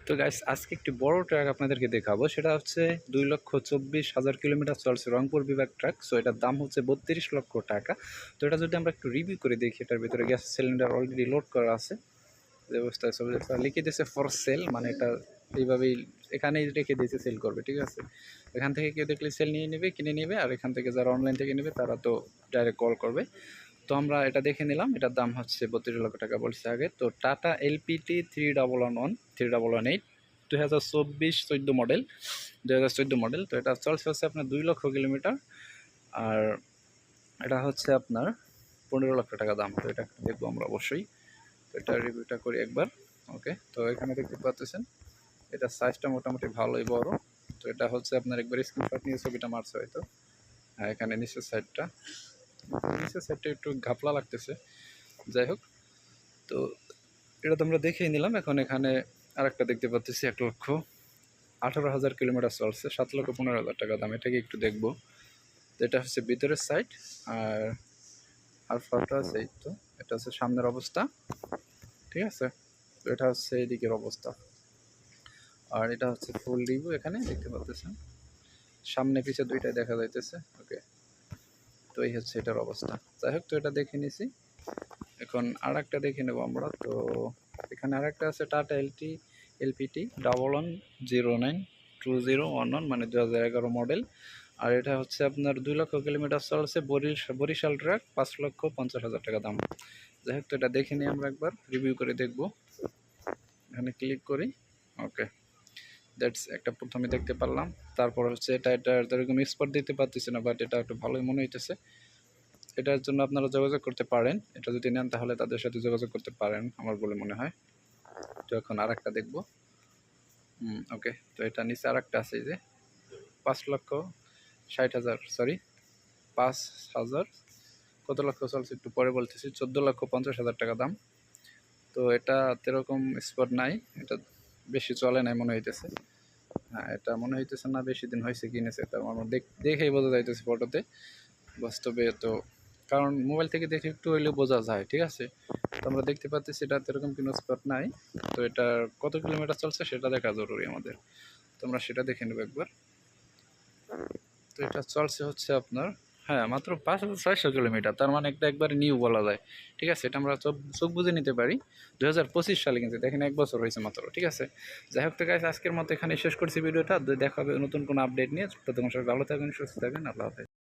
তো গাইস আজকে একটি বড় ট্রাক আপনাদেরকে দেখাবো, সেটা হচ্ছে 2,24,000 কিলোমিটার চলছে রংপুর বিভাগ ট্রাক। সো এটার দাম হচ্ছে 32 লক্ষ টাকা। তো এটা যদি আমরা একটু রিভিউ করে দেখি, এটার ভিতরে গ্যাস সিলিন্ডার অলরেডি লোড করা আছে যে অবস্থায়। সব লিখে দিয়েছে ফর সেল, মানে এটা এইভাবেই এখানেই রেখে দিয়েছে, সেল করবে, ঠিক আছে। এখান থেকে কেউ দেখলে সেল নিয়ে নেবে, কিনে নেবে, আর এখান থেকে যারা অনলাইন থেকে নেবে তারা তো ডাইরেক্ট কল করবে। তো আমরা এটা দেখে নিলাম, এটার দাম হচ্ছে 32 লক্ষ টাকা বলছে আগে। তো টাটা এলপিটি 3118 2024-14 মডেল, 2014 মডেল। তো এটা চলছে হচ্ছে আপনার 2 লক্ষ কিলোমিটার, আর এটা হচ্ছে আপনার 15 লক্ষ টাকা দাম। তো এটা দেখবো আমরা অবশ্যই। তো এটা রিভিউটা করি একবার। ওকে, তো এখানে দেখতে পাচ্ছেন এটা সাইজটা মোটামুটি ভালোই বড়। তো এটা হচ্ছে আপনার একবার স্ক্রিনশট নিয়ে ছবিটা মারছে হয়তো। হ্যাঁ, এখানে নিচের সাইডটা একটু ঘাপলা লাগতেছে, যাই হোক। তো এটা তো আমরা দেখেই নিলাম। এখন এখানে আরেকটা দেখতে পাচ্ছি 1,18,000 কিলোমিটার চলছে, 7,15,000 টাকা দাম। এটাকে একটু দেখবো। তো এটা হচ্ছে ভিতরের সাইড, আর ফ্রন্টটা আছে এই তো। এটা হচ্ছে সামনের অবস্থা, ঠিক আছে। তো এটা হচ্ছে এইদিকের অবস্থা, আর এটা হচ্ছে ফুল রিভিউ। এখানে দেখতে পাচ্ছেন সামনে পিছে দুইটাই দেখা যাইতেছে। ওকে, তো এই হচ্ছে এটার অবস্থা। যাই হোক, তো এটা দেখে নিছি। এখন আর একটা দেখে নেবো আমরা। তো এখানে আর একটা আছে টাটা এলপিটি 11092011, মানে 2011 মডেল। আর এটা হচ্ছে আপনার 2 লক্ষ কিলোমিটার চলছে, বরিশাল ট্রাক, 5,50,000 টাকা দাম। যাই হোক, তো এটা দেখে নিই আমরা একবার, রিভিউ করে দেখব। এখানে ক্লিক করি। ওকে, দ্যাটস একটা প্রথমে দেখতে পারলাম। তারপর হচ্ছে এটা এরকম এক্সপার্ট দিতে পারতেছি না, বাট এটা একটু ভালোই মনে হইতেছে। এটার জন্য আপনারা যোগাযোগ করতে পারেন, এটা যদি নেন তাহলে তাদের সাথে যোগাযোগ করতে পারেন আমার বলে মনে হয়। তো এখন আর একটা দেখবো। ওকে, তো এটা নিচে আর একটা আছে যে 5,60,000, সরি 5,000 কত লক্ষ চলছে একটু পরে বলতেছি, 14,50,000 টাকা দাম। তো এটা এরকম স্পট নাই, এটা বেশি চলে নাই মনে হইতেছে। হ্যাঁ, এটা মনে হইতেছে না বেশি দিন হয়েছে কিনেছে, তার মানে দেখেই বোঝা যাইতেছে ফটোতে। বাস্তবে তো, কারণ মোবাইল থেকে দেখে একটু হইলেও বোঝা যায়, ঠিক আছে। তো আমরা দেখতে পাচ্ছি এটা এরকম কোনো স্পট নাই। তো এটা কত কিলোমিটার চলছে সেটা দেখা জরুরি আমাদের। তো আমরা সেটা দেখে নেব একবার। তো এটা চলছে হচ্ছে আপনার, হ্যাঁ, মাত্র 5,600 কিলোমিটার। তার মানে একটা একবারে নিউ বলা যায়, ঠিক আছে। এটা আমরা চোখ বুঝে নিতে পারি। 2025 সালে কিন্তু দেখেন 1 বছর হয়েছে মাত্র, ঠিক আছে। যাই হোক, তো গাইস আজকের মতো এখানে শেষ করছি ভিডিওটা। দেখা হবে নতুন কোনো আপডেট নিয়ে। তো তোমার সবাই ভালো থাকবেন, সুস্থ থাকবেন। আল্লাহ হাফেজ।